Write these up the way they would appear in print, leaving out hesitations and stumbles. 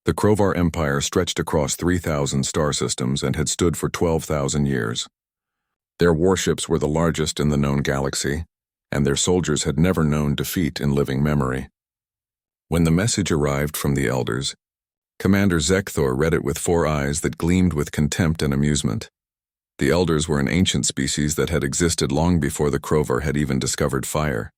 The Krovar Empire stretched across 3,000 star systems and had stood for 12,000 years. Their warships were the largest in the known galaxy, and their soldiers had never known defeat in living memory. When the message arrived from the Elders, Commander Zekthor read it with 4 eyes that gleamed with contempt and amusement. The Elders were an ancient species that had existed long before the Krovar had even discovered fire.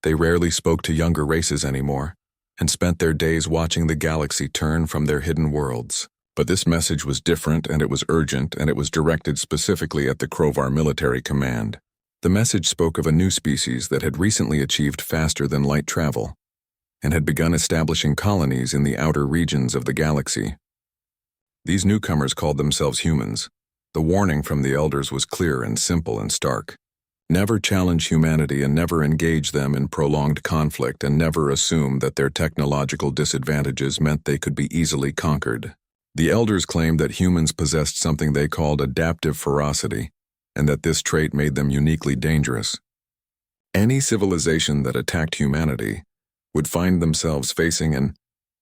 They rarely spoke to younger races anymore, and spent their days watching the galaxy turn from their hidden worlds. But this message was different, and it was urgent, and it was directed specifically at the Krovar military command. The message spoke of a new species that had recently achieved faster than light travel, and had begun establishing colonies in the outer regions of the galaxy. These newcomers called themselves humans. The warning from the Elders was clear and simple and stark. Never challenge humanity and never engage them in prolonged conflict, and never assume that their technological disadvantages meant they could be easily conquered. The Elders claimed that humans possessed something they called adaptive ferocity, and that this trait made them uniquely dangerous. Any civilization that attacked humanity would find themselves facing an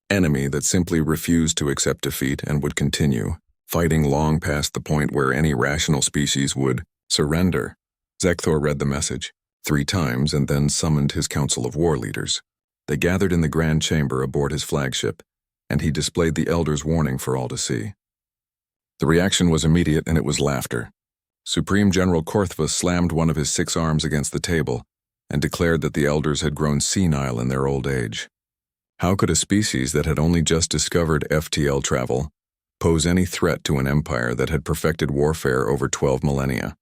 enemy that simply refused to accept defeat and would continue, fighting long past the point where any rational species would surrender. Zekthor read the message 3 times and then summoned his council of war leaders. They gathered in the grand chamber aboard his flagship, and he displayed the Elders' warning for all to see. The reaction was immediate, and it was laughter. Supreme General Korthva slammed one of his 6 arms against the table and declared that the Elders had grown senile in their old age. How could a species that had only just discovered FTL travel pose any threat to an empire that had perfected warfare over 12 millennia?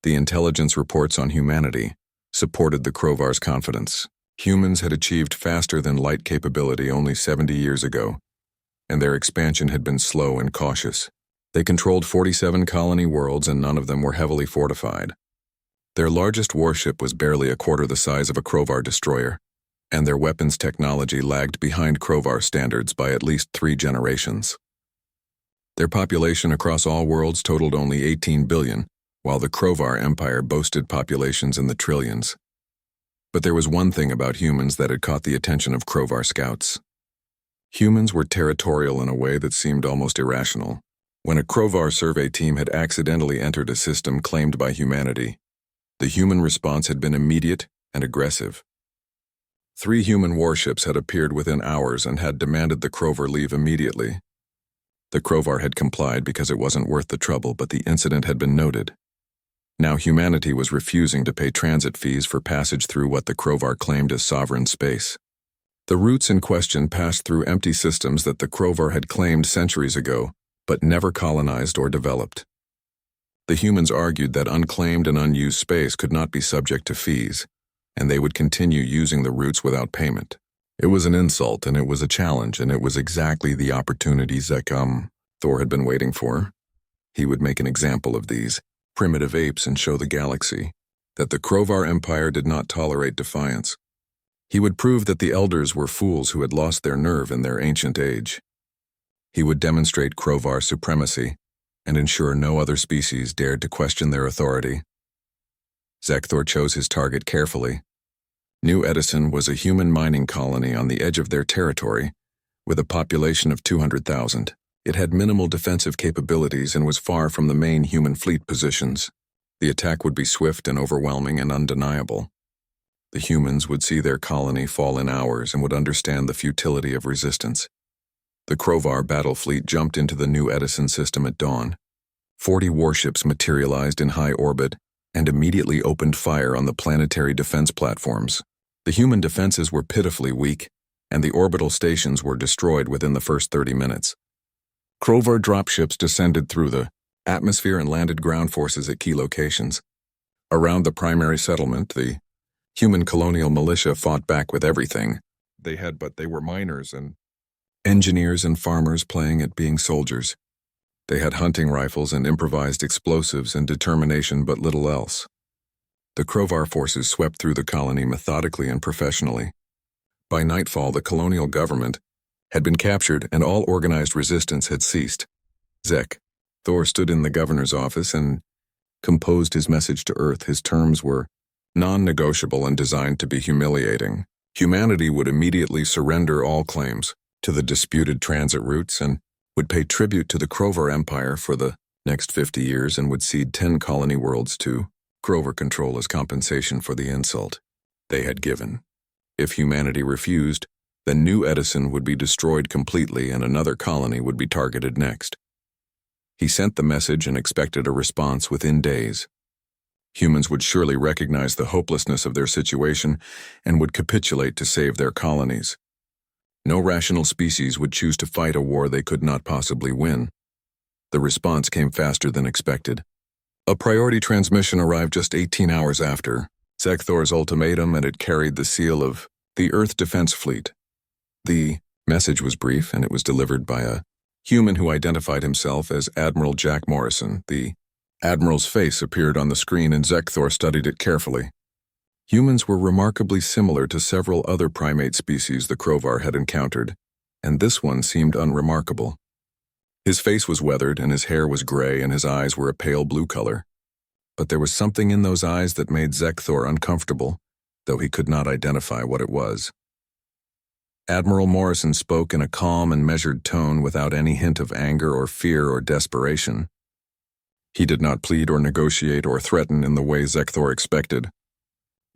The intelligence reports on humanity supported the Krovar's confidence. Humans had achieved faster than light capability only 70 years ago, and their expansion had been slow and cautious. They controlled 47 colony worlds, and none of them were heavily fortified. Their largest warship was barely a quarter the size of a Krovar destroyer, and their weapons technology lagged behind Krovar standards by at least 3 generations. Their population across all worlds totaled only 18 billion, while the Krovar Empire boasted populations in the trillions. But there was one thing about humans that had caught the attention of Krovar scouts. Humans were territorial in a way that seemed almost irrational. When a Krovar survey team had accidentally entered a system claimed by humanity, the human response had been immediate and aggressive. 3 human warships had appeared within hours and had demanded the Krovar leave immediately. The Krovar had complied because it wasn't worth the trouble, but the incident had been noted. Now humanity was refusing to pay transit fees for passage through what the Krovar claimed as sovereign space. The routes in question passed through empty systems that the Krovar had claimed centuries ago, but never colonized or developed. The humans argued that unclaimed and unused space could not be subject to fees, and they would continue using the routes without payment. It was an insult, and it was a challenge, and it was exactly the opportunity Thor had been waiting for. He would make an example of these primitive apes and show the galaxy that the Krovar Empire did not tolerate defiance. He would prove that the Elders were fools who had lost their nerve in their ancient age. He would demonstrate Krovar supremacy and ensure no other species dared to question their authority. Zekthor chose his target carefully. New Edison was a human mining colony on the edge of their territory, with a population of 200,000. It had minimal defensive capabilities and was far from the main human fleet positions. The attack would be swift and overwhelming and undeniable. The humans would see their colony fall in hours and would understand the futility of resistance. The Krovar battle fleet jumped into the New Edison system at dawn. 40 warships materialized in high orbit and immediately opened fire on the planetary defense platforms. The human defenses were pitifully weak, and the orbital stations were destroyed within the first 30 minutes. Krovar dropships descended through the atmosphere and landed ground forces at key locations. Around the primary settlement, the human colonial militia fought back with everything they were miners and engineers and farmers playing at being soldiers. They had hunting rifles and improvised explosives and determination, but little else. The Krovar forces swept through the colony methodically and professionally. By nightfall, the colonial government had been captured and all organized resistance had ceased. Thor stood in the governor's office and composed his message to Earth. His terms were non-negotiable and designed to be humiliating. Humanity would immediately surrender all claims to the disputed transit routes and would pay tribute to the Crovar Empire for the next 50 years and would cede 10 colony worlds to Crovar control as compensation for the insult they had given. If humanity refused, then New Edison would be destroyed completely and another colony would be targeted next. He sent the message and expected a response within days. Humans would surely recognize the hopelessness of their situation and would capitulate to save their colonies. No rational species would choose to fight a war they could not possibly win. The response came faster than expected. A priority transmission arrived just 18 hours after Zekthor's ultimatum, and it carried the seal of the Earth Defense Fleet. The message was brief, and it was delivered by a human who identified himself as Admiral Jack Morrison. The Admiral's face appeared on the screen, and Zekthor studied it carefully. Humans were remarkably similar to several other primate species the Crovar had encountered, and this one seemed unremarkable. His face was weathered, and his hair was gray, and his eyes were a pale blue color. But there was something in those eyes that made Zekthor uncomfortable, though he could not identify what it was. Admiral Morrison spoke in a calm and measured tone without any hint of anger or fear or desperation. He did not plead or negotiate or threaten in the way Zekthor expected.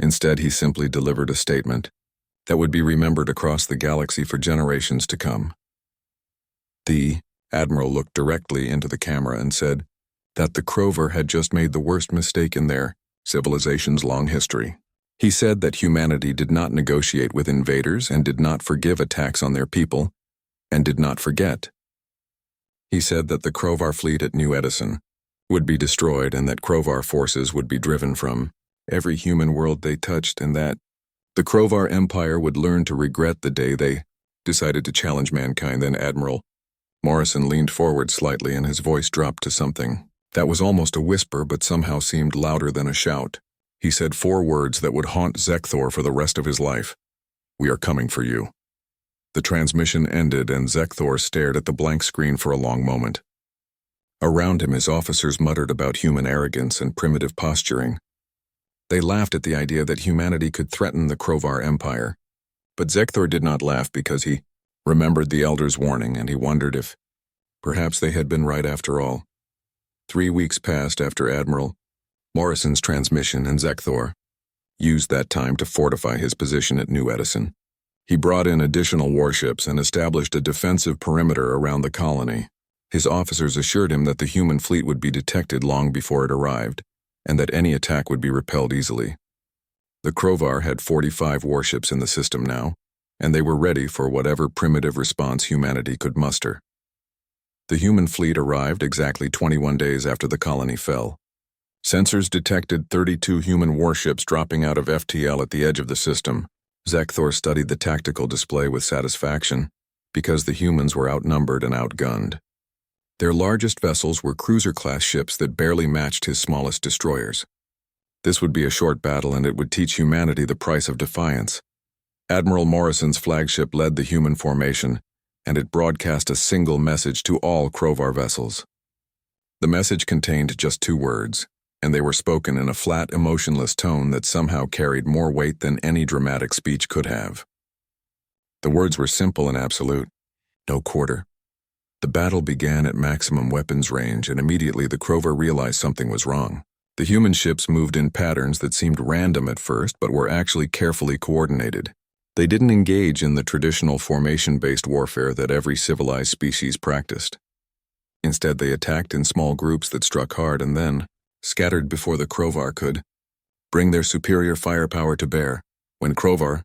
Instead, he simply delivered a statement that would be remembered across the galaxy for generations to come. The Admiral looked directly into the camera and said that the Crovar had just made the worst mistake in their civilization's long history. He said that humanity did not negotiate with invaders and did not forgive attacks on their people, and did not forget. He said that the Crovar fleet at New Edison would be destroyed and that Crovar forces would be driven from every human world they touched, and that the Crovar Empire would learn to regret the day they decided to challenge mankind. Then Admiral Morrison leaned forward slightly, and his voice dropped to something that was almost a whisper but somehow seemed louder than a shout. He said 4 words that would haunt Zekthor for the rest of his life. "We are coming for you." The transmission ended, and Zekthor stared at the blank screen for a long moment. Around him, his officers muttered about human arrogance and primitive posturing. They laughed at the idea that humanity could threaten the Crovar Empire. But Zekthor did not laugh because he remembered the Elder's warning, and he wondered if perhaps they had been right after all. 3 weeks passed after Admiral Morrison's transmission, and Zekthor used that time to fortify his position at New Edison. He brought in additional warships and established a defensive perimeter around the colony. His officers assured him that the human fleet would be detected long before it arrived, and that any attack would be repelled easily. The Crovar had 45 warships in the system now, and they were ready for whatever primitive response humanity could muster. The human fleet arrived exactly 21 days after the colony fell. Sensors detected 32 human warships dropping out of FTL at the edge of the system. Zekthor studied the tactical display with satisfaction, because the humans were outnumbered and outgunned. Their largest vessels were cruiser-class ships that barely matched his smallest destroyers. This would be a short battle, and it would teach humanity the price of defiance. Admiral Morrison's flagship led the human formation, and it broadcast a single message to all Crovar vessels. The message contained just 2 words, and they were spoken in a flat, emotionless tone that somehow carried more weight than any dramatic speech could have. The words were simple and absolute. No quarter. The battle began at maximum weapons range, and immediately the Crovar realized something was wrong. The human ships moved in patterns that seemed random at first, but were actually carefully coordinated. They didn't engage in the traditional formation-based warfare that every civilized species practiced. Instead, they attacked in small groups that struck hard and then scattered before the Crovar could bring their superior firepower to bear. When Crovar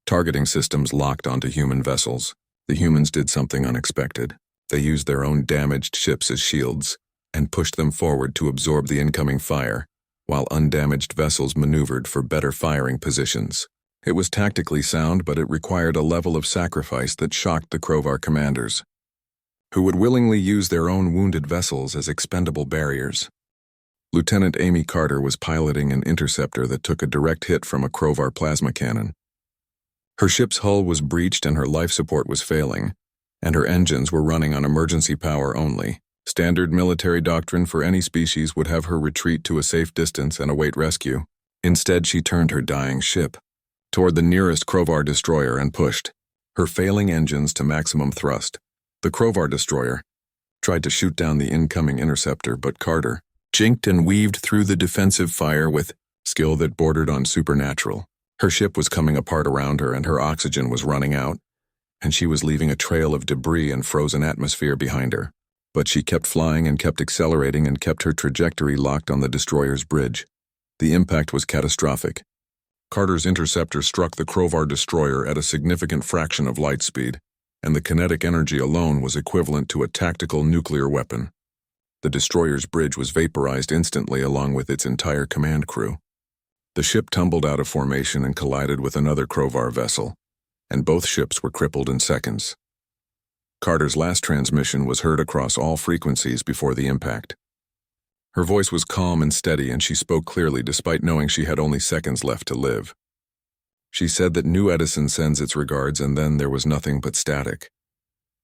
targeting systems locked onto human vessels, the humans did something unexpected. They used their own damaged ships as shields and pushed them forward to absorb the incoming fire, while undamaged vessels maneuvered for better firing positions. It was tactically sound, but it required a level of sacrifice that shocked the Crovar commanders, who would willingly use their own wounded vessels as expendable barriers. Lieutenant Amy Carter was piloting an interceptor that took a direct hit from a Crovar plasma cannon. Her ship's hull was breached and her life support was failing, and her engines were running on emergency power only. Standard military doctrine for any species would have her retreat to a safe distance and await rescue. Instead, she turned her dying ship toward the nearest Crovar destroyer and pushed her failing engines to maximum thrust. The Crovar destroyer tried to shoot down the incoming interceptor, but Carter jinked and weaved through the defensive fire with skill that bordered on supernatural. Her ship was coming apart around her, and her oxygen was running out, and she was leaving a trail of debris and frozen atmosphere behind her. But she kept flying and kept accelerating and kept her trajectory locked on the destroyer's bridge. The impact was catastrophic. Carter's interceptor struck the Crovar destroyer at a significant fraction of light speed, and the kinetic energy alone was equivalent to a tactical nuclear weapon. The destroyer's bridge was vaporized instantly along with its entire command crew. The ship tumbled out of formation and collided with another Crovar vessel, and both ships were crippled in seconds. Carter's last transmission was heard across all frequencies before the impact. Her voice was calm and steady, and she spoke clearly despite knowing she had only seconds left to live. She said that New Edison sends its regards, and then there was nothing but static.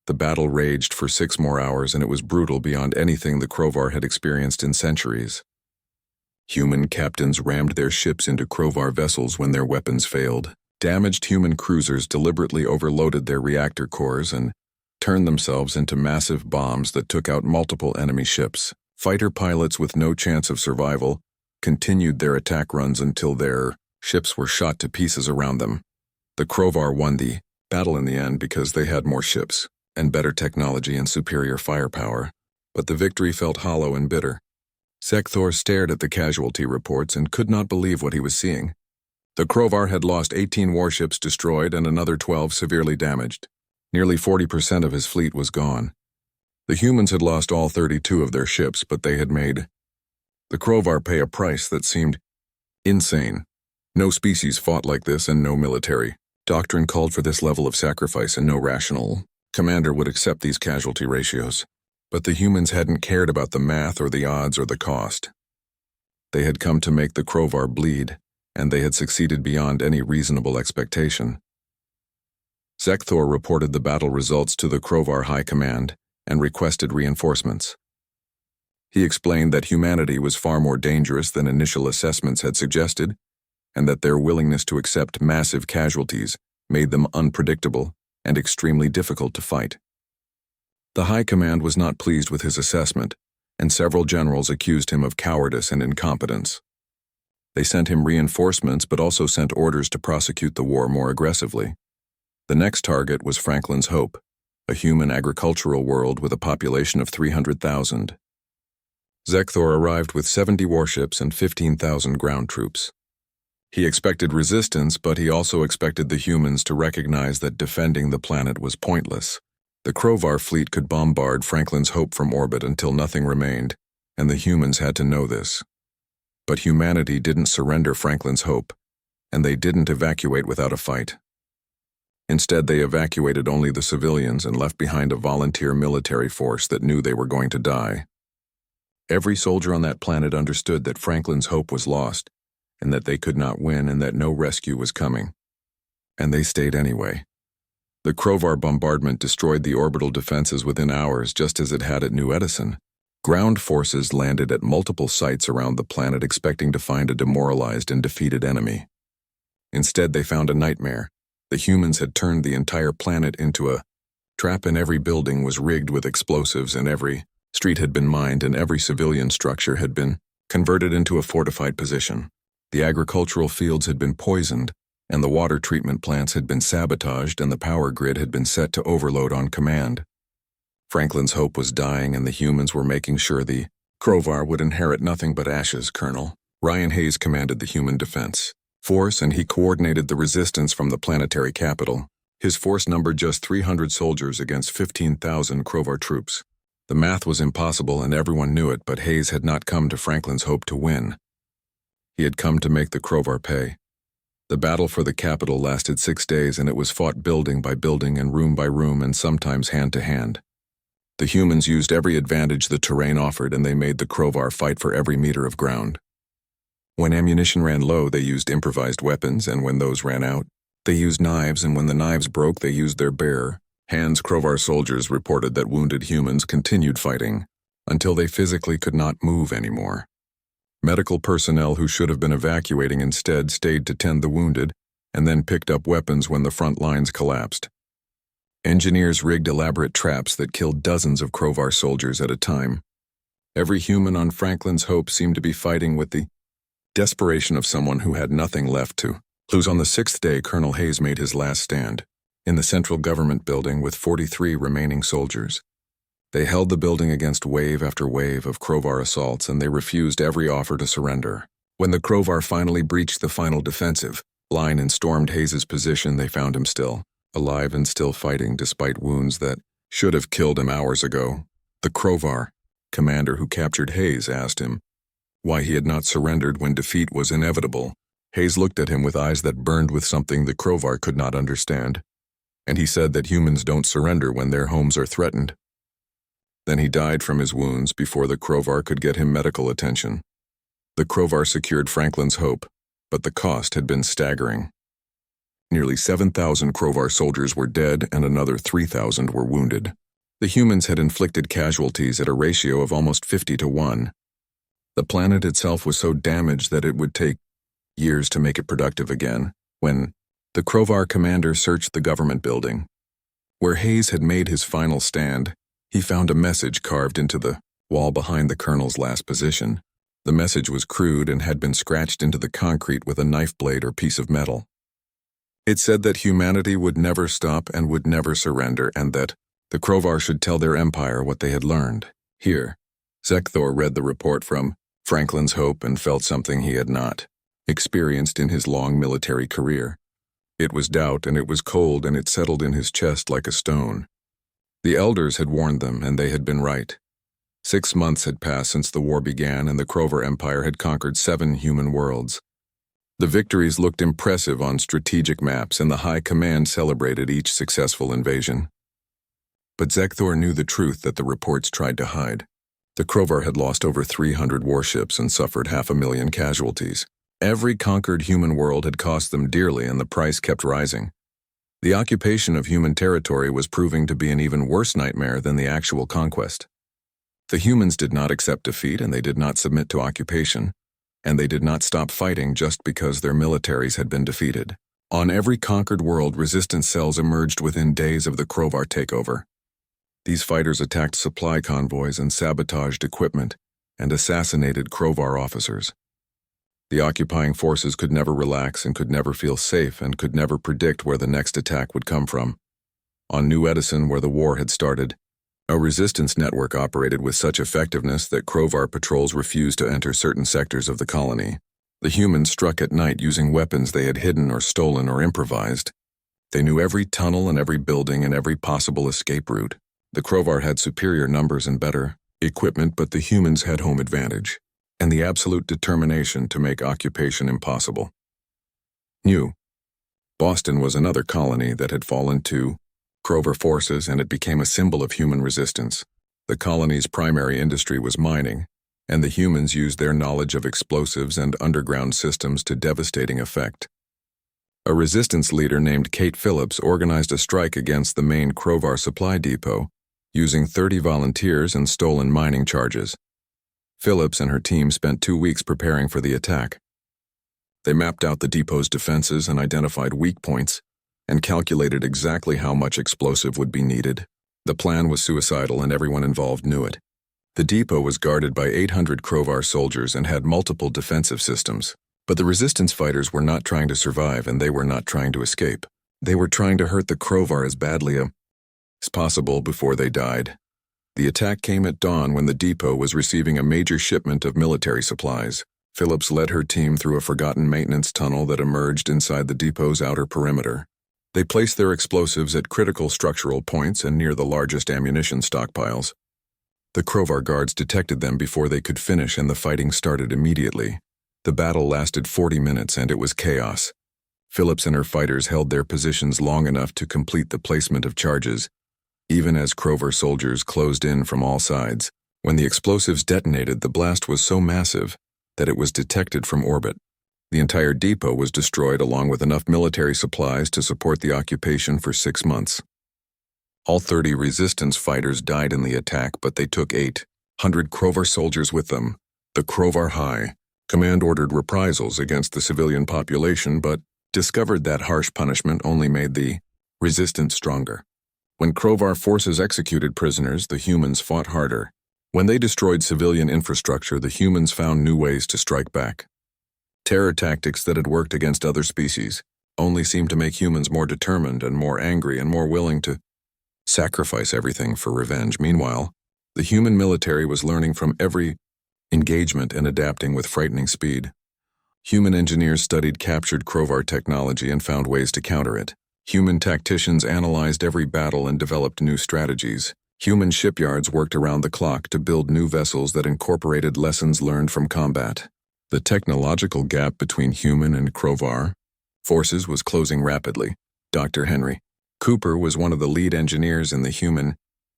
The battle raged for 6 more hours, and it was brutal beyond anything the Crovar had experienced in centuries. Human captains rammed their ships into Crovar vessels when their weapons failed. Damaged human cruisers deliberately overloaded their reactor cores and turned themselves into massive bombs that took out multiple enemy ships. Fighter pilots with no chance of survival continued their attack runs until their ships were shot to pieces around them. The Crovar won the battle in the end because they had more ships and better technology and superior firepower, but the victory felt hollow and bitter. Sekthor stared at the casualty reports and could not believe what he was seeing. The Crovar had lost 18 warships destroyed and another 12 severely damaged. Nearly 40% of his fleet was gone. The humans had lost all 32 of their ships, but they had made the Crovar pay a price that seemed insane. No species fought like this, and no military doctrine called for this level of sacrifice, and no rational commander would accept these casualty ratios. But the humans hadn't cared about the math or the odds or the cost. They had come to make the Crovar bleed, and they had succeeded beyond any reasonable expectation. Sekthor reported the battle results to the Crovar High Command and requested reinforcements. He explained that humanity was far more dangerous than initial assessments had suggested, and that their willingness to accept massive casualties made them unpredictable and extremely difficult to fight. The High Command was not pleased with his assessment, and several generals accused him of cowardice and incompetence. They sent him reinforcements, but also sent orders to prosecute the war more aggressively. The next target was Franklin's Hope, a human agricultural world with a population of 300,000. Sekthor arrived with 70 warships and 15,000 ground troops. He expected resistance, but he also expected the humans to recognize that defending the planet was pointless. The Crovar fleet could bombard Franklin's Hope from orbit until nothing remained, and the humans had to know this. But humanity didn't surrender Franklin's Hope, and they didn't evacuate without a fight. Instead, they evacuated only the civilians and left behind a volunteer military force that knew they were going to die. Every soldier on that planet understood that Franklin's Hope was lost, and that they could not win, and that no rescue was coming. And they stayed anyway. The Crovar bombardment destroyed the orbital defenses within hours, just as it had at New Edison. Ground forces landed at multiple sites around the planet expecting to find a demoralized and defeated enemy. Instead, they found a nightmare. The humans had turned the entire planet into a trap, and every building was rigged with explosives, and every street had been mined, and every civilian structure had been converted into a fortified position. The agricultural fields had been poisoned, and the water treatment plants had been sabotaged, and the power grid had been set to overload on command. Franklin's Hope was dying, and the humans were making sure the Crovar would inherit nothing but ashes. Colonel Ryan Hayes commanded the human defense force, and he coordinated the resistance from the planetary capital. His force numbered just 300 soldiers against 15,000 Crovar troops. The math was impossible, and everyone knew it, but Hayes had not come to Franklin's Hope to win. He had come to make the Crovar pay. The battle for the capital lasted 6 days, and it was fought building by building and room by room, and sometimes hand to hand. The humans used every advantage the terrain offered, and they made the Crovar fight for every meter of ground. When ammunition ran low, they used improvised weapons, and when those ran out, they used knives, and when the knives broke, they used their bare hands. Crovar soldiers reported that wounded humans continued fighting until they physically could not move anymore. Medical personnel who should have been evacuating instead stayed to tend the wounded, and then picked up weapons when the front lines collapsed. Engineers rigged elaborate traps that killed dozens of Crovar soldiers at a time. Every human on Franklin's Hope seemed to be fighting with the desperation of someone who had nothing left to lose. On the sixth day, Colonel Hayes made his last stand in the central government building with 43 remaining soldiers. They held the building against wave after wave of Crovar assaults, and they refused every offer to surrender. When the Crovar finally breached the final defensive line and stormed Hayes's position, they found him still alive and still fighting despite wounds that should have killed him hours ago. The Crovar commander who captured Hayes asked him why he had not surrendered when defeat was inevitable. Hayes looked at him with eyes that burned with something the Crovar could not understand, and he said that humans don't surrender when their homes are threatened. Then he died from his wounds before the Crovar could get him medical attention. The Crovar secured Franklin's Hope, but the cost had been staggering. Nearly 7,000 Crovar soldiers were dead and another 3,000 were wounded. The humans had inflicted casualties at a ratio of almost 50-1. The planet itself was so damaged that it would take years to make it productive again. When the Crovar commander searched the government building, where Hayes had made his final stand, he found a message carved into the wall behind the colonel's last position. The message was crude and had been scratched into the concrete with a knife blade or piece of metal. It said that humanity would never stop and would never surrender, and that the Crovar should tell their empire what they had learned. Here, Zekthor read the report from Franklin's Hope and felt something he had not experienced in his long military career. It was doubt, and it was cold, and it settled in his chest like a stone. The elders had warned them, and they had been right. 6 months had passed since the war began, and the Crovar Empire had conquered 7 human worlds. The victories looked impressive on strategic maps, and the High Command celebrated each successful invasion. But Zekthor knew the truth that the reports tried to hide. The Crovar had lost over 300 warships and suffered 500,000 casualties. Every conquered human world had cost them dearly, and the price kept rising. The occupation of human territory was proving to be an even worse nightmare than the actual conquest. The humans did not accept defeat, and they did not submit to occupation, and they did not stop fighting just because their militaries had been defeated. On every conquered world, resistance cells emerged within days of the Crovar takeover. These fighters attacked supply convoys and sabotaged equipment and assassinated Crovar officers. The occupying forces could never relax and could never feel safe and could never predict where the next attack would come from. On New Edison, where the war had started, a resistance network operated with such effectiveness that Crovar patrols refused to enter certain sectors of the colony. The humans struck at night using weapons they had hidden or stolen or improvised. They knew every tunnel and every building and every possible escape route. The Crovar had superior numbers and better equipment, but the humans had home advantage and the absolute determination to make occupation impossible. New Boston was another colony that had fallen to Crovar forces, and it became a symbol of human resistance. The colony's primary industry was mining, and the humans used their knowledge of explosives and underground systems to devastating effect. A resistance leader named Kate Phillips organized a strike against the main Crovar supply depot, using 30 volunteers and stolen mining charges. Phillips and her team spent 2 weeks preparing for the attack. They mapped out the depot's defenses and identified weak points, and calculated exactly how much explosive would be needed. The plan was suicidal, and everyone involved knew it. The depot was guarded by 800 Crovar soldiers and had multiple defensive systems. But the resistance fighters were not trying to survive, and they were not trying to escape. They were trying to hurt the Crovar as badly as possible before they died. The attack came at dawn when the depot was receiving a major shipment of military supplies. Phillips led her team through a forgotten maintenance tunnel that emerged inside the depot's outer perimeter. They placed their explosives at critical structural points and near the largest ammunition stockpiles. The Crovar guards detected them before they could finish, and the fighting started immediately. The battle lasted 40 minutes, and it was chaos. Phillips and her fighters held their positions long enough to complete the placement of charges, even as Crovar soldiers closed in from all sides. When the explosives detonated, the blast was so massive that it was detected from orbit. The entire depot was destroyed, along with enough military supplies to support the occupation for 6 months. All 30 resistance fighters died in the attack, but they took 800 Crovar soldiers with them. The Crovar High Command ordered reprisals against the civilian population, but discovered that harsh punishment only made the resistance stronger. When Krovar forces executed prisoners, the humans fought harder. When they destroyed civilian infrastructure, the humans found new ways to strike back. Terror tactics that had worked against other species only seemed to make humans more determined and more angry and more willing to sacrifice everything for revenge. Meanwhile, the human military was learning from every engagement and adapting with frightening speed. Human engineers studied captured Krovar technology and found ways to counter it. Human tacticians analyzed every battle and developed new strategies. Human shipyards worked around the clock to build new vessels that incorporated lessons learned from combat. The technological gap between human and Krovar forces was closing rapidly. Dr. Henry Cooper was one of the lead engineers in the Human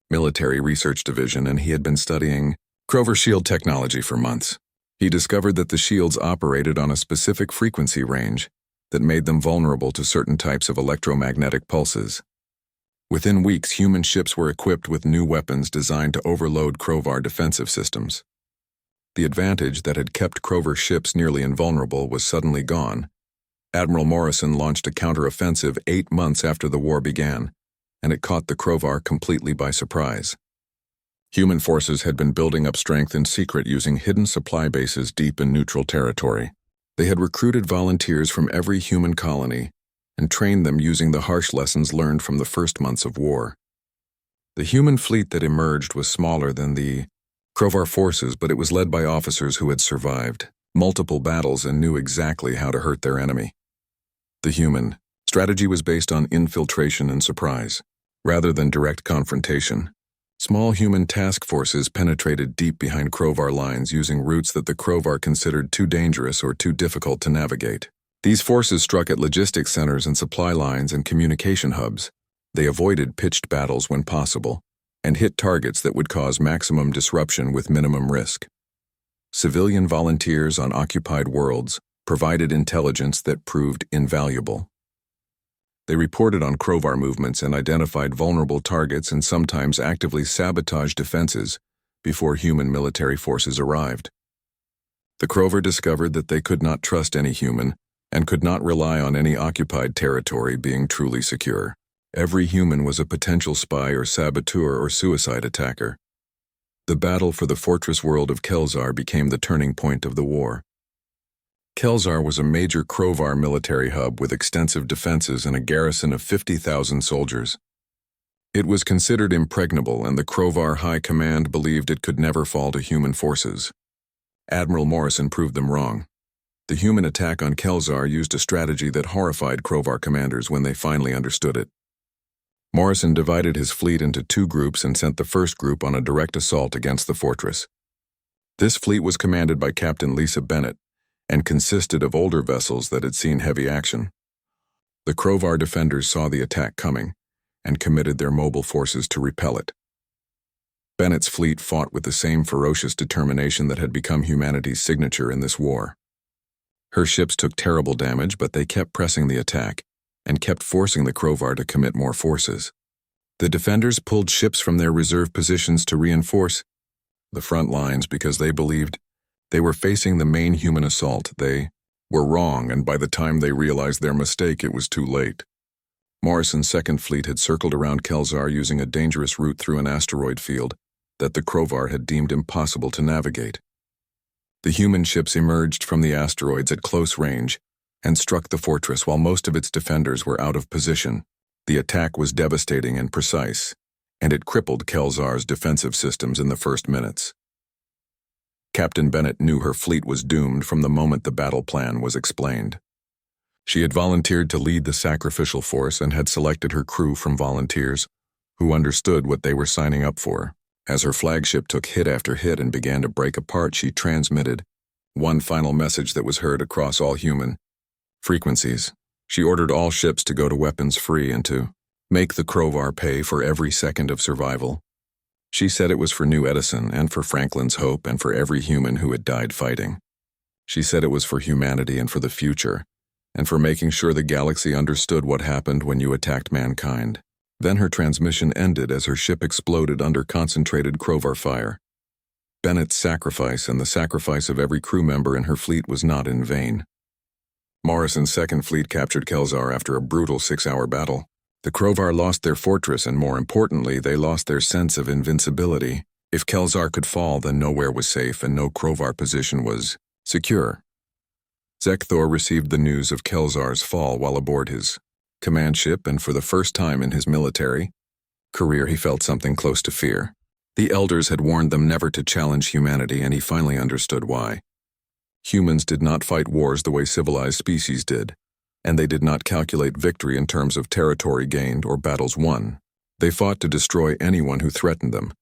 Military Research Division, and he had been studying Krovar shield technology for months. He discovered that the shields operated on a specific frequency range that made them vulnerable to certain types of electromagnetic pulses. Within weeks, human ships were equipped with new weapons designed to overload Krovar defensive systems. The advantage that had kept Krovar ships nearly invulnerable was suddenly gone. Admiral Morrison launched a counter-offensive 8 months after the war began, and it caught the Krovar completely by surprise. Human forces had been building up strength in secret using hidden supply bases deep in neutral territory. They had recruited volunteers from every human colony and trained them using the harsh lessons learned from the first months of war. The human fleet that emerged was smaller than the Krovar forces, but it was led by officers who had survived multiple battles and knew exactly how to hurt their enemy. The human strategy was based on infiltration and surprise, rather than direct confrontation. Small human task forces penetrated deep behind Krovar lines using routes that the Krovar considered too dangerous or too difficult to navigate. These forces struck at logistics centers and supply lines and communication hubs. They avoided pitched battles when possible, and hit targets that would cause maximum disruption with minimum risk. Civilian volunteers on occupied worlds provided intelligence that proved invaluable. They reported on Krovar movements and identified vulnerable targets and sometimes actively sabotaged defenses before human military forces arrived. The Krovar discovered that they could not trust any human and could not rely on any occupied territory being truly secure. Every human was a potential spy or saboteur or suicide attacker. The battle for the fortress world of Kelzar became the turning point of the war. Kelzar was a major Krovar military hub with extensive defenses and a garrison of 50,000 soldiers. It was considered impregnable, and the Krovar High Command believed it could never fall to human forces. Admiral Morrison proved them wrong. The human attack on Kelzar used a strategy that horrified Krovar commanders when they finally understood it. Morrison divided his fleet into 2 groups and sent the first group on a direct assault against the fortress. This fleet was commanded by Captain Lisa Bennett and consisted of older vessels that had seen heavy action. The Krovar defenders saw the attack coming and committed their mobile forces to repel it. Bennett's fleet fought with the same ferocious determination that had become humanity's signature in this war. Her ships took terrible damage, but they kept pressing the attack and kept forcing the Krovar to commit more forces. The defenders pulled ships from their reserve positions to reinforce the front lines because they believed they were facing the main human assault. They were wrong, and by the time they realized their mistake, it was too late. Morrison's Second Fleet had circled around Kelzar using a dangerous route through an asteroid field that the Krovar had deemed impossible to navigate. The human ships emerged from the asteroids at close range and struck the fortress while most of its defenders were out of position. The attack was devastating and precise, and it crippled Kelzar's defensive systems in the first minutes. Captain Bennett knew her fleet was doomed from the moment the battle plan was explained. She had volunteered to lead the sacrificial force and had selected her crew from volunteers who understood what they were signing up for. As her flagship took hit after hit and began to break apart, she transmitted one final message that was heard across all human frequencies. She ordered all ships to go to weapons free and to make the Krovar pay for every second of survival. She said it was for New Edison and for Franklin's hope and for every human who had died fighting. She said it was for humanity and for the future, and for making sure the galaxy understood what happened when you attacked mankind. Then her transmission ended as her ship exploded under concentrated Krovar fire. Bennett's sacrifice and the sacrifice of every crew member in her fleet was not in vain. Morrison's Second Fleet captured Kelzar after a brutal 6-hour battle. The Krovar lost their fortress, and more importantly, they lost their sense of invincibility. If Kelzar could fall, then nowhere was safe and no Krovar position was secure. Zekthor received the news of Kelzar's fall while aboard his command ship, and for the first time in his military career he felt something close to fear. The elders had warned them never to challenge humanity, and he finally understood why. Humans did not fight wars the way civilized species did, and they did not calculate victory in terms of territory gained or battles won. They fought to destroy anyone who threatened them,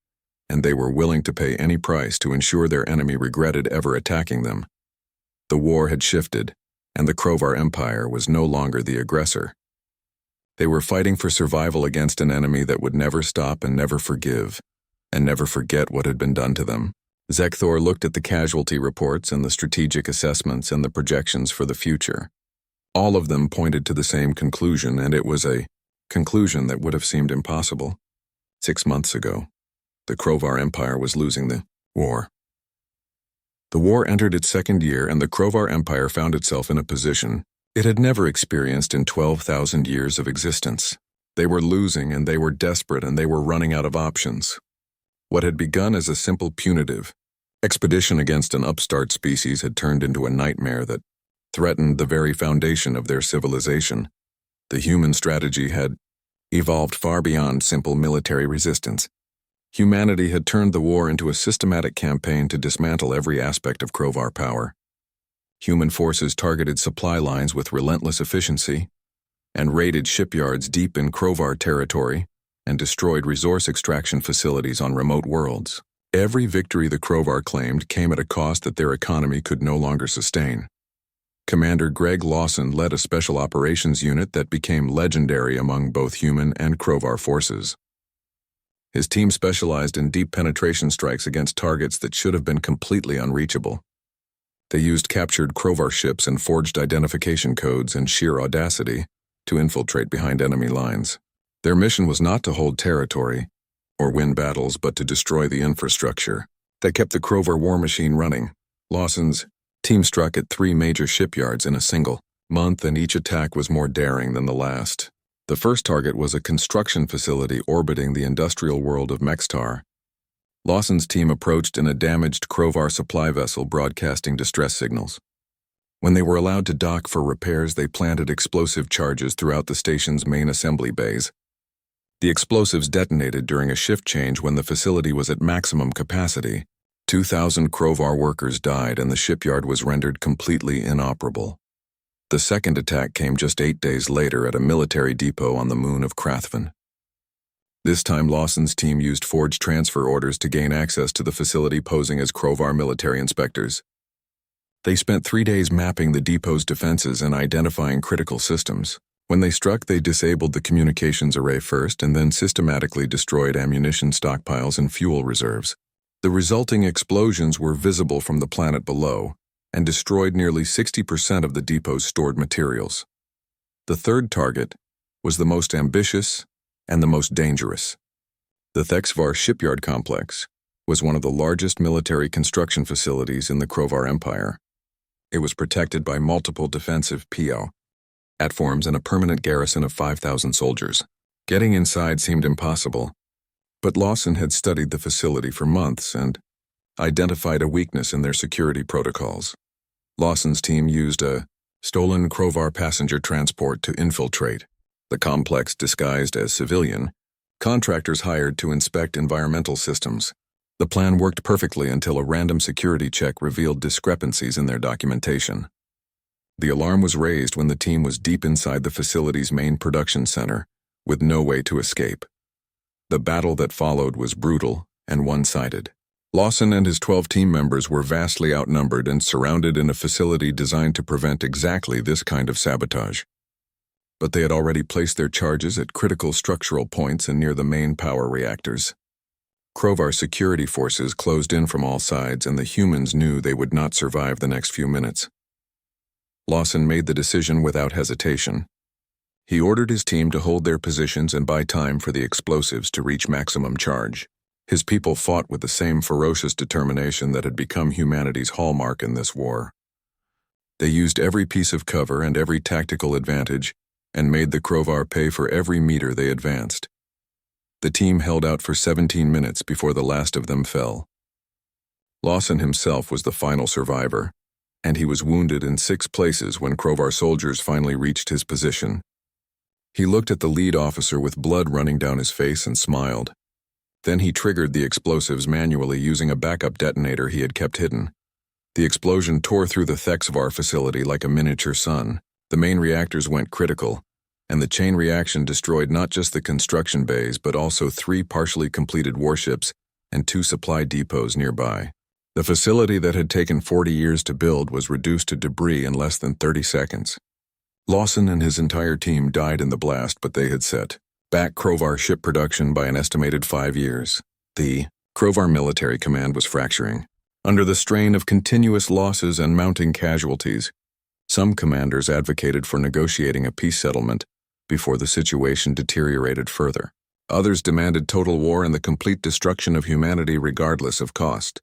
and they were willing to pay any price to ensure their enemy regretted ever attacking them. The war had shifted, and the Krovar Empire was no longer the aggressor. They were fighting for survival against an enemy that would never stop and never forgive, and never forget what had been done to them. Zekthor looked at the casualty reports and the strategic assessments and the projections for the future. All of them pointed to the same conclusion, and it was a conclusion that would have seemed impossible 6 months ago. The Krovar Empire was losing the war. The war entered its second year, and the Krovar Empire found itself in a position it had never experienced in 12,000 years of existence. They were losing, and they were desperate, and they were running out of options. What had begun as a simple punitive expedition against an upstart species had turned into a nightmare that threatened the very foundation of their civilization. The human strategy had evolved far beyond simple military resistance. Humanity had turned the war into a systematic campaign to dismantle every aspect of Krovar power. Human forces targeted supply lines with relentless efficiency, and raided shipyards deep in Krovar territory, and destroyed resource extraction facilities on remote worlds. Every victory the Krovar claimed came at a cost that their economy could no longer sustain. Commander Greg Lawson led a special operations unit that became legendary among both human and Krovar forces. His team specialized in deep penetration strikes against targets that should have been completely unreachable. They used captured Krovar ships and forged identification codes and sheer audacity to infiltrate behind enemy lines. Their mission was not to hold territory or win battles, but to destroy the infrastructure that kept the Krovar war machine running. Lawson's team struck at 3 major shipyards in a single month, and each attack was more daring than the last. The first target was a construction facility orbiting the industrial world of Mextar. Lawson's team approached in a damaged Krovar supply vessel broadcasting distress signals. When they were allowed to dock for repairs, they planted explosive charges throughout the station's main assembly bays. The explosives detonated during a shift change when the facility was at maximum capacity. 2,000 Krovar workers died, and the shipyard was rendered completely inoperable. The second attack came just 8 days later at a military depot on the moon of Krathvan. This time, Lawson's team used forged transfer orders to gain access to the facility, posing as Krovar military inspectors. They spent 3 days mapping the depot's defenses and identifying critical systems. When they struck, they disabled the communications array first and then systematically destroyed ammunition stockpiles and fuel reserves. The resulting explosions were visible from the planet below and destroyed nearly 60% of the depot's stored materials. The third target was the most ambitious and the most dangerous. The Thexvar shipyard complex was one of the largest military construction facilities in the Krovar Empire. It was protected by multiple defensive PO platforms and a permanent garrison of 5,000 soldiers. Getting inside seemed impossible, but Lawson had studied the facility for months and identified a weakness in their security protocols. Lawson's team used a stolen Krovar passenger transport to infiltrate the complex disguised as civilian contractors hired to inspect environmental systems. The plan worked perfectly until a random security check revealed discrepancies in their documentation. The alarm was raised when the team was deep inside the facility's main production center, with no way to escape. The battle that followed was brutal and one-sided. Lawson and his 12 team members were vastly outnumbered and surrounded in a facility designed to prevent exactly this kind of sabotage. But they had already placed their charges at critical structural points and near the main power reactors. Krovar security forces closed in from all sides, and the humans knew they would not survive the next few minutes. Lawson made the decision without hesitation. He ordered his team to hold their positions and buy time for the explosives to reach maximum charge. His people fought with the same ferocious determination that had become humanity's hallmark in this war. They used every piece of cover and every tactical advantage and made the Krovar pay for every meter they advanced. The team held out for 17 minutes before the last of them fell. Lawson himself was the final survivor, and he was wounded in 6 places when Krovar soldiers finally reached his position. He looked at the lead officer with blood running down his face and smiled. Then he triggered the explosives manually using a backup detonator he had kept hidden. The explosion tore through the Thexvar facility like a miniature sun. The main reactors went critical, and the chain reaction destroyed not just the construction bays but also 3 partially completed warships and 2 supply depots nearby. The facility that had taken 40 years to build was reduced to debris in less than 30 seconds. Lawson and his entire team died in the blast, but they had set back Krovar ship production by an estimated 5 years. The Krovar military command was fracturing. Under the strain of continuous losses and mounting casualties, some commanders advocated for negotiating a peace settlement before the situation deteriorated further. Others demanded total war and the complete destruction of humanity regardless of cost.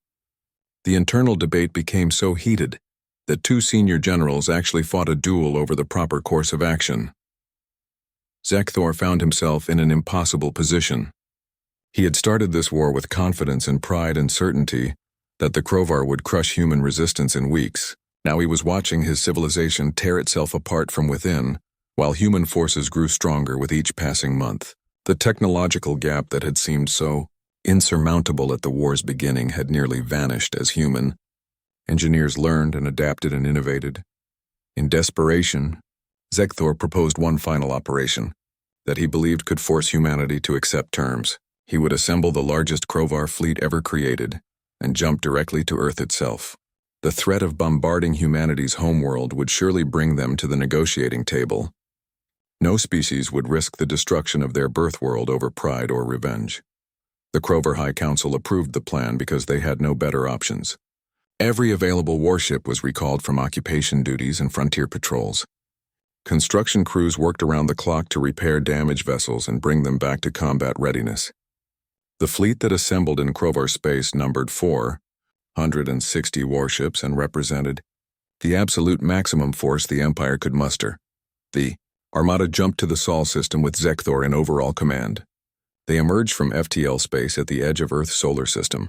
The internal debate became so heated that 2 senior generals actually fought a duel over the proper course of action. Zekthor found himself in an impossible position. He had started this war with confidence and pride and certainty that the Krovar would crush human resistance in weeks. Now he was watching his civilization tear itself apart from within, while human forces grew stronger with each passing month. The technological gap that had seemed so insurmountable at the war's beginning had nearly vanished as human engineers learned and adapted and innovated. In desperation, Zekthor proposed one final operation that he believed could force humanity to accept terms. He would assemble the largest Krovar fleet ever created and jump directly to Earth itself. The threat of bombarding humanity's homeworld would surely bring them to the negotiating table. No species would risk the destruction of their birth world over pride or revenge. The Krovar High Council approved the plan because they had no better options. Every available warship was recalled from occupation duties and frontier patrols. Construction crews worked around the clock to repair damaged vessels and bring them back to combat readiness. The fleet that assembled in Krovar space numbered 460 warships and represented the absolute maximum force the Empire could muster. The Armada jumped to the Sol system with Zekthor in overall command. They emerged from FTL space at the edge of Earth's solar system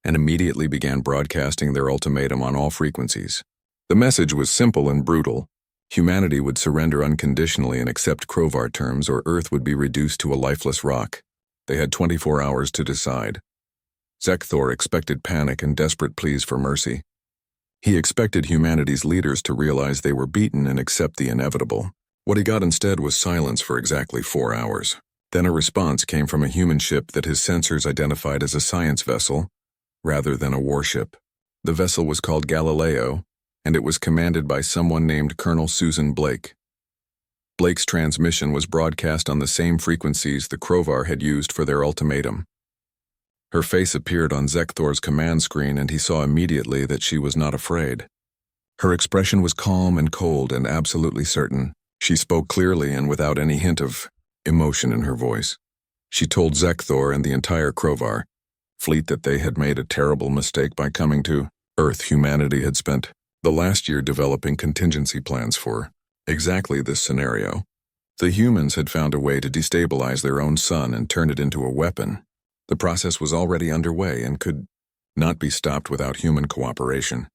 and immediately began broadcasting their ultimatum on all frequencies. The message was simple and brutal. Humanity would surrender unconditionally and accept Krovar terms, or Earth would be reduced to a lifeless rock. They had 24 hours to decide. Zekthor expected panic and desperate pleas for mercy. He expected humanity's leaders to realize they were beaten and accept the inevitable. What he got instead was silence for exactly 4 hours. Then a response came from a human ship that his sensors identified as a science vessel, rather than a warship. The vessel was called Galileo, and it was commanded by someone named Colonel Susan Blake. Blake's transmission was broadcast on the same frequencies the Krovar had used for their ultimatum. Her face appeared on Zekthor's command screen, and he saw immediately that she was not afraid. Her expression was calm and cold and absolutely certain. She spoke clearly and without any hint of emotion in her voice. She told Zekthor and the entire Krovar fleet that they had made a terrible mistake by coming to Earth. Humanity had spent the last year developing contingency plans for exactly this scenario. The humans had found a way to destabilize their own sun and turn it into a weapon. The process was already underway and could not be stopped without human cooperation.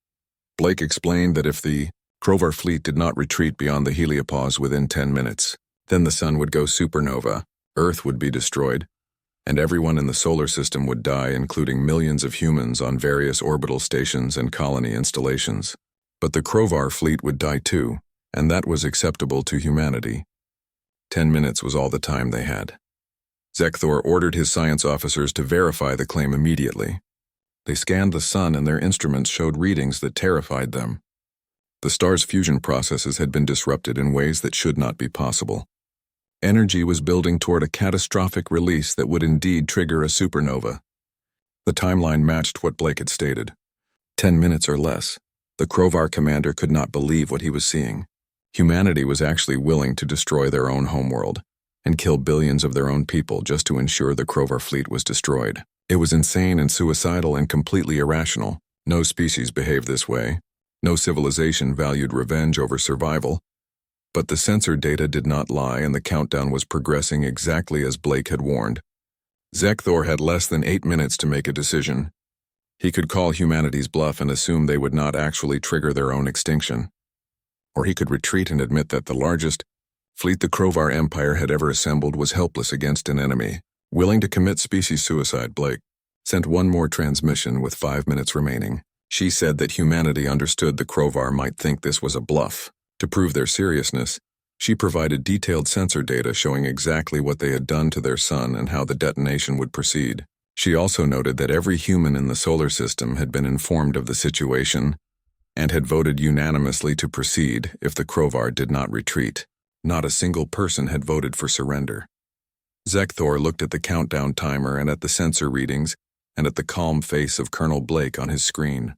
Blake explained that if the Krovar fleet did not retreat beyond the heliopause within 10 minutes, then the sun would go supernova, Earth would be destroyed, and everyone in the solar system would die, including millions of humans on various orbital stations and colony installations. But the Krovar fleet would die too, and that was acceptable to humanity. 10 minutes was all the time they had. Zekthor ordered his science officers to verify the claim immediately. They scanned the sun, and their instruments showed readings that terrified them. The star's fusion processes had been disrupted in ways that should not be possible. Energy was building toward a catastrophic release that would indeed trigger a supernova. The timeline matched what Blake had stated. 10 minutes or less. The Krovar commander could not believe what he was seeing. Humanity was actually willing to destroy their own homeworld and kill billions of their own people just to ensure the Krovar fleet was destroyed. It was insane and suicidal and completely irrational. No species behaved this way. No civilization valued revenge over survival. But the sensor data did not lie, and the countdown was progressing exactly as Blake had warned. Zekthor had less than 8 minutes to make a decision. He could call humanity's bluff and assume they would not actually trigger their own extinction. Or he could retreat and admit that the largest fleet the Krovar Empire had ever assembled was helpless against an enemy, willing to commit species suicide. Blake sent one more transmission with 5 minutes remaining. She said that humanity understood the Krovar might think this was a bluff. To prove their seriousness, she provided detailed sensor data showing exactly what they had done to their sun and how the detonation would proceed. She also noted that every human in the solar system had been informed of the situation and had voted unanimously to proceed if the Krovar did not retreat. Not a single person had voted for surrender. Zekthor looked at the countdown timer and at the sensor readings and at the calm face of Colonel Blake on his screen.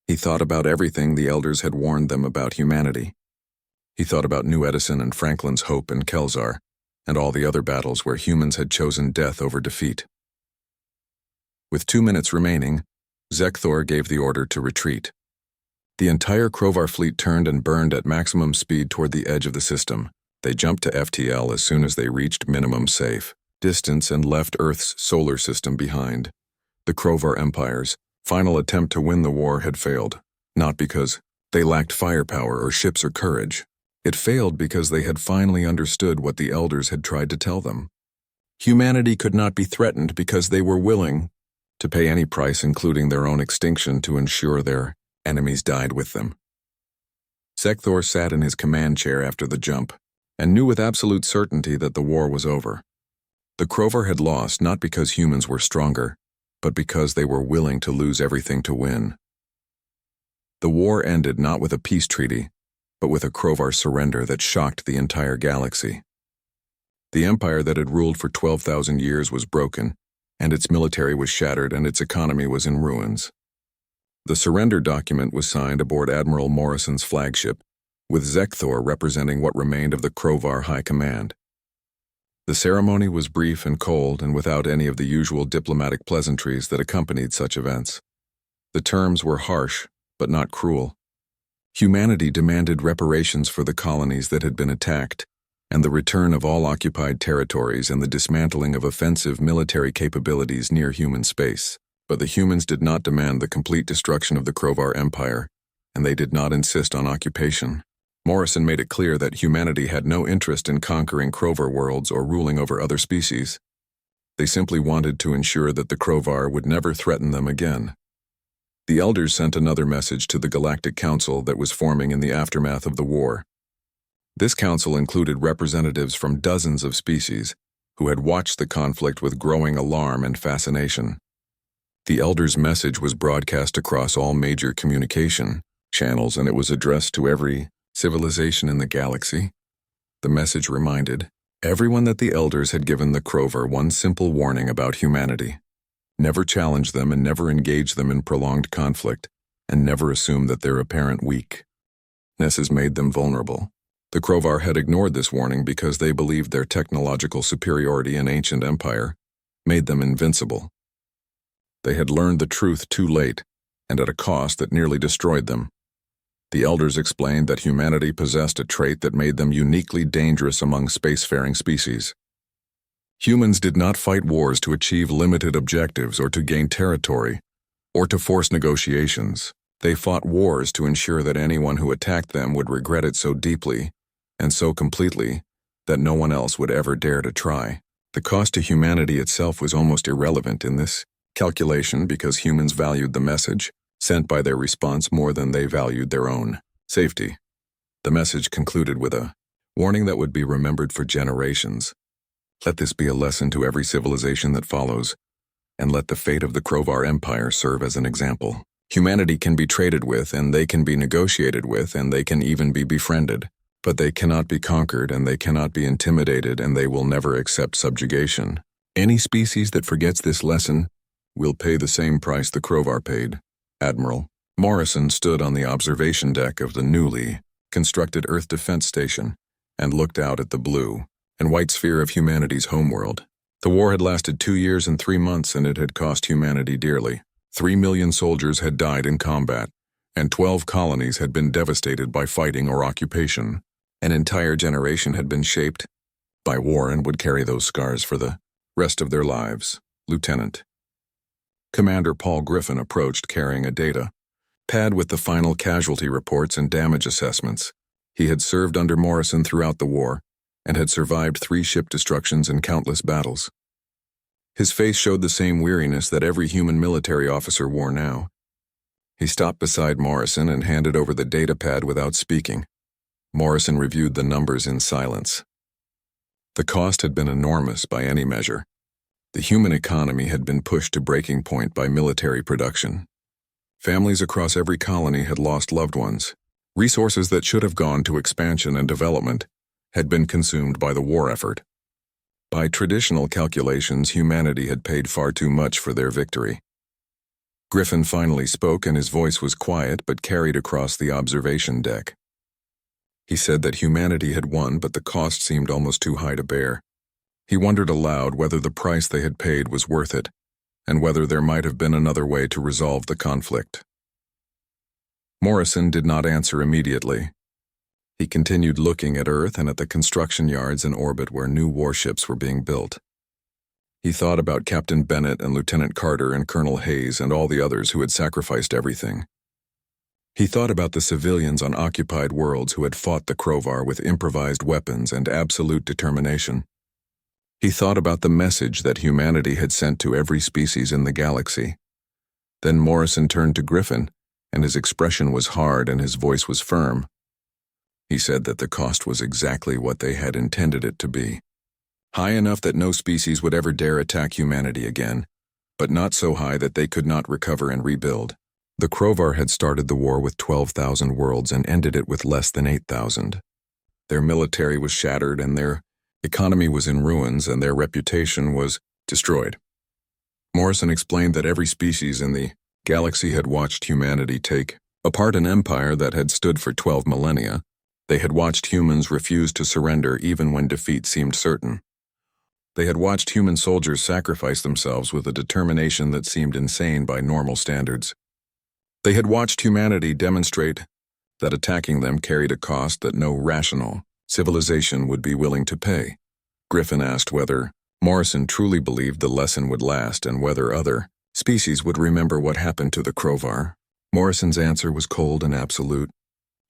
He thought about everything the elders had warned them about humanity. He thought about New Edison and Franklin's hope in Kelzar, and all the other battles where humans had chosen death over defeat. With 2 minutes remaining, Zekthor gave the order to retreat. The entire Krovar fleet turned and burned at maximum speed toward the edge of the system. They jumped to FTL as soon as they reached minimum safe distance and left Earth's solar system behind. The Krovar Empire's final attempt to win the war had failed, not because they lacked firepower or ships or courage. It failed because they had finally understood what the elders had tried to tell them. Humanity could not be threatened because they were willing to pay any price, including their own extinction, to ensure their enemies died with them. Zekthor sat in his command chair after the jump and knew with absolute certainty that the war was over. The Krovar had lost not because humans were stronger, but because they were willing to lose everything to win. The war ended not with a peace treaty, but with a Krovar surrender that shocked the entire galaxy. The empire that had ruled for 12,000 years was broken, and its military was shattered and its economy was in ruins. The surrender document was signed aboard Admiral Morrison's flagship, with Zekthor representing what remained of the Krovar High Command. The ceremony was brief and cold and without any of the usual diplomatic pleasantries that accompanied such events. The terms were harsh, but not cruel. Humanity demanded reparations for the colonies that had been attacked, and the return of all occupied territories and the dismantling of offensive military capabilities near human space. But the humans did not demand the complete destruction of the Krovar Empire, and they did not insist on occupation. Morrison made it clear that humanity had no interest in conquering Krovar worlds or ruling over other species. They simply wanted to ensure that the Krovar would never threaten them again. The elders sent another message to the Galactic Council that was forming in the aftermath of the war. This council included representatives from dozens of species who had watched the conflict with growing alarm and fascination. The elders' message was broadcast across all major communication channels, and it was addressed to every civilization in the galaxy. The message reminded everyone that the elders had given the Krovar one simple warning about humanity. Never challenge them and never engage them in prolonged conflict, and never assume that their apparent weaknesses made them vulnerable. The Krovar had ignored this warning because they believed their technological superiority and ancient empire made them invincible. They had learned the truth too late, and at a cost that nearly destroyed them. The elders explained that humanity possessed a trait that made them uniquely dangerous among spacefaring species. Humans did not fight wars to achieve limited objectives or to gain territory, or to force negotiations. They fought wars to ensure that anyone who attacked them would regret it so deeply and so completely that no one else would ever dare to try. The cost to humanity itself was almost irrelevant in this calculation because humans valued the message sent by their response more than they valued their own safety. The message concluded with a warning that would be remembered for generations. Let this be a lesson to every civilization that follows, and let the fate of the Krovar Empire serve as an example. Humanity can be traded with, and they can be negotiated with, and they can even be befriended, but they cannot be conquered, and they cannot be intimidated, and they will never accept subjugation. Any species that forgets this lesson will pay the same price the Krovar paid. Admiral Morrison stood on the observation deck of the newly constructed Earth Defense Station and looked out at the blue and white sphere of humanity's homeworld. The war had lasted 2 years and 3 months, and it had cost humanity dearly. 3 million soldiers had died in combat, and 12 colonies had been devastated by fighting or occupation. An entire generation had been shaped by war and would carry those scars for the rest of their lives. Lieutenant. Commander Paul Griffin approached carrying a data pad with the final casualty reports and damage assessments. He had served under Morrison throughout the war and had survived 3 ship destructions and countless battles. His face showed the same weariness that every human military officer wore now. He stopped beside Morrison and handed over the data pad without speaking. Morrison reviewed the numbers in silence. The cost had been enormous by any measure. The human economy had been pushed to breaking point by military production. Families across every colony had lost loved ones. Resources that should have gone to expansion and development had been consumed by the war effort. By traditional calculations, humanity had paid far too much for their victory. Griffin finally spoke, and his voice was quiet but carried across the observation deck. He said that humanity had won, but the cost seemed almost too high to bear. He wondered aloud whether the price they had paid was worth it, and whether there might have been another way to resolve the conflict. Morrison did not answer immediately. He continued looking at Earth and at the construction yards in orbit where new warships were being built. He thought about Captain Bennett and Lieutenant Carter and Colonel Hayes and all the others who had sacrificed everything. He thought about the civilians on occupied worlds who had fought the Krovar with improvised weapons and absolute determination. He thought about the message that humanity had sent to every species in the galaxy. Then Morrison turned to Griffin, and his expression was hard and his voice was firm. He said that the cost was exactly what they had intended it to be. High enough that no species would ever dare attack humanity again, but not so high that they could not recover and rebuild. The Krovar had started the war with 12,000 worlds and ended it with less than 8,000. Their military was shattered and their economy was in ruins and their reputation was destroyed. Morrison explained that every species in the galaxy had watched humanity take apart an empire that had stood for 12 millennia. They had watched humans refuse to surrender even when defeat seemed certain. They had watched human soldiers sacrifice themselves with a determination that seemed insane by normal standards. They had watched humanity demonstrate that attacking them carried a cost that no rational civilization would be willing to pay. Griffin asked whether Morrison truly believed the lesson would last and whether other species would remember what happened to the Krovar. Morrison's answer was cold and absolute.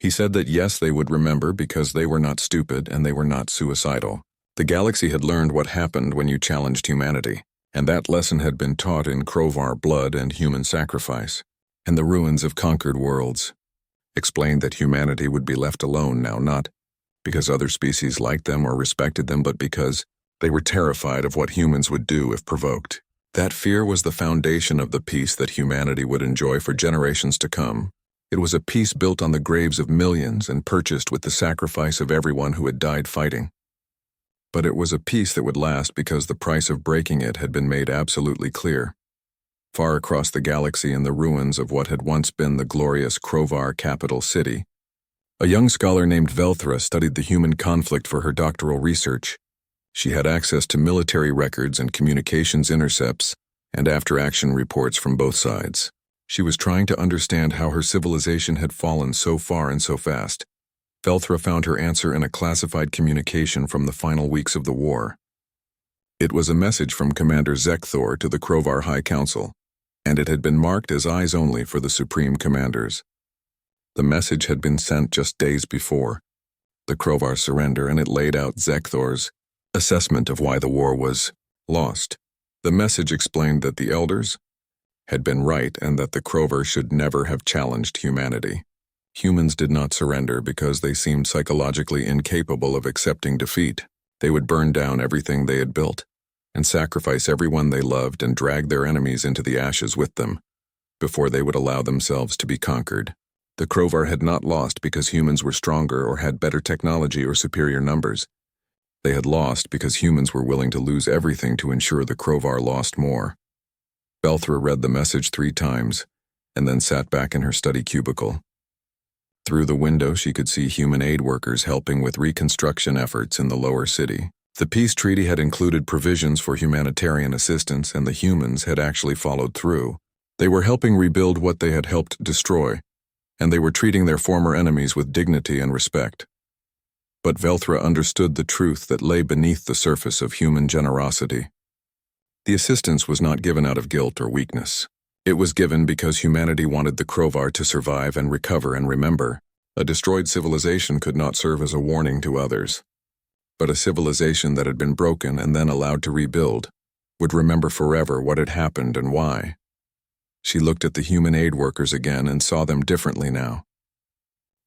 He said that yes, they would remember because they were not stupid and they were not suicidal. The galaxy had learned what happened when you challenged humanity, and that lesson had been taught in Krovar blood and human sacrifice, and the ruins of conquered worlds. Explained that humanity would be left alone now, not because other species liked them or respected them, but because they were terrified of what humans would do if provoked. That fear was the foundation of the peace that humanity would enjoy for generations to come. It was a peace built on the graves of millions and purchased with the sacrifice of everyone who had died fighting. But it was a peace that would last because the price of breaking it had been made absolutely clear. Far across the galaxy in the ruins of what had once been the glorious Krovar capital city, a young scholar named Velthra studied the human conflict for her doctoral research. She had access to military records and communications intercepts and after-action reports from both sides. She was trying to understand how her civilization had fallen so far and so fast. Velthra found her answer in a classified communication from the final weeks of the war. It was a message from Commander Zekthor to the Krovar High Council, and it had been marked as eyes only for the Supreme Commanders. The message had been sent just days before the Krovar surrender, and it laid out Zekthor's assessment of why the war was lost. The message explained that the elders had been right and that the Krovar should never have challenged humanity. Humans did not surrender because they seemed psychologically incapable of accepting defeat. They would burn down everything they had built and sacrifice everyone they loved and drag their enemies into the ashes with them before they would allow themselves to be conquered. The Krovar had not lost because humans were stronger or had better technology or superior numbers. They had lost because humans were willing to lose everything to ensure the Krovar lost more. Velthra read the message 3 times and then sat back in her study cubicle. Through the window, she could see human aid workers helping with reconstruction efforts in the lower city. The peace treaty had included provisions for humanitarian assistance, and the humans had actually followed through. They were helping rebuild what they had helped destroy, and they were treating their former enemies with dignity and respect. But Velthra understood the truth that lay beneath the surface of human generosity. The assistance was not given out of guilt or weakness. It was given because humanity wanted the Krovar to survive and recover and remember. A destroyed civilization could not serve as a warning to others. But a civilization that had been broken and then allowed to rebuild would remember forever what had happened and why. She looked at the human aid workers again and saw them differently now.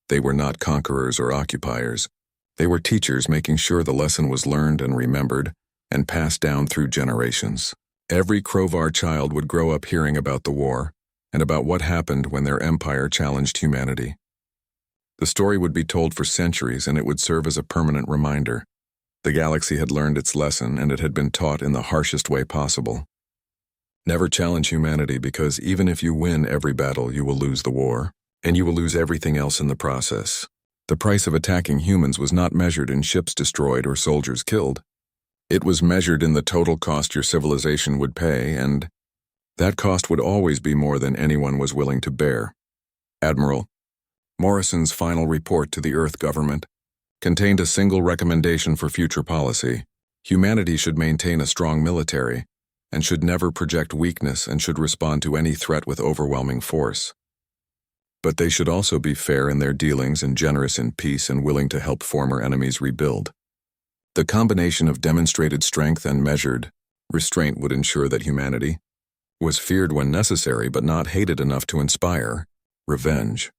They were not conquerors or occupiers. They were teachers making sure the lesson was learned and remembered and passed down through generations. Every Krovar child would grow up hearing about the war and about what happened when their empire challenged humanity. The story would be told for centuries, and it would serve as a permanent reminder. The galaxy had learned its lesson, and it had been taught in the harshest way possible. Never challenge humanity, because even if you win every battle, you will lose the war, and you will lose everything else in the process. The price of attacking humans was not measured in ships destroyed or soldiers killed. It was measured in the total cost your civilization would pay, and that cost would always be more than anyone was willing to bear. Admiral Morrison's final report to the Earth government contained a single recommendation for future policy. Humanity should maintain a strong military, and should never project weakness, and should respond to any threat with overwhelming force. But they should also be fair in their dealings and generous in peace and willing to help former enemies rebuild. The combination of demonstrated strength and measured restraint would ensure that humanity was feared when necessary but not hated enough to inspire revenge.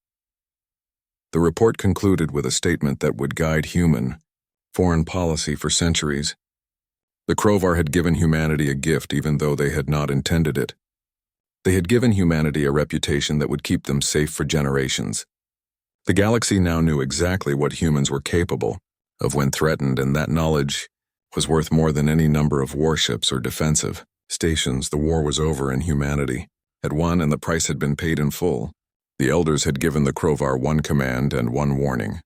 The report concluded with a statement that would guide human foreign policy for centuries. The Krovar had given humanity a gift even though they had not intended it. They had given humanity a reputation that would keep them safe for generations. The galaxy now knew exactly what humans were capable of when threatened, and that knowledge was worth more than any number of warships or defensive stations. The war was over and humanity had won, and the price had been paid in full. The elders had given the Krovar one command and one warning.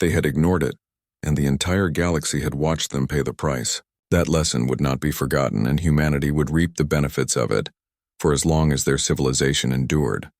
They had ignored it, and the entire galaxy had watched them pay the price. That lesson would not be forgotten, and humanity would reap the benefits of it for as long as their civilization endured.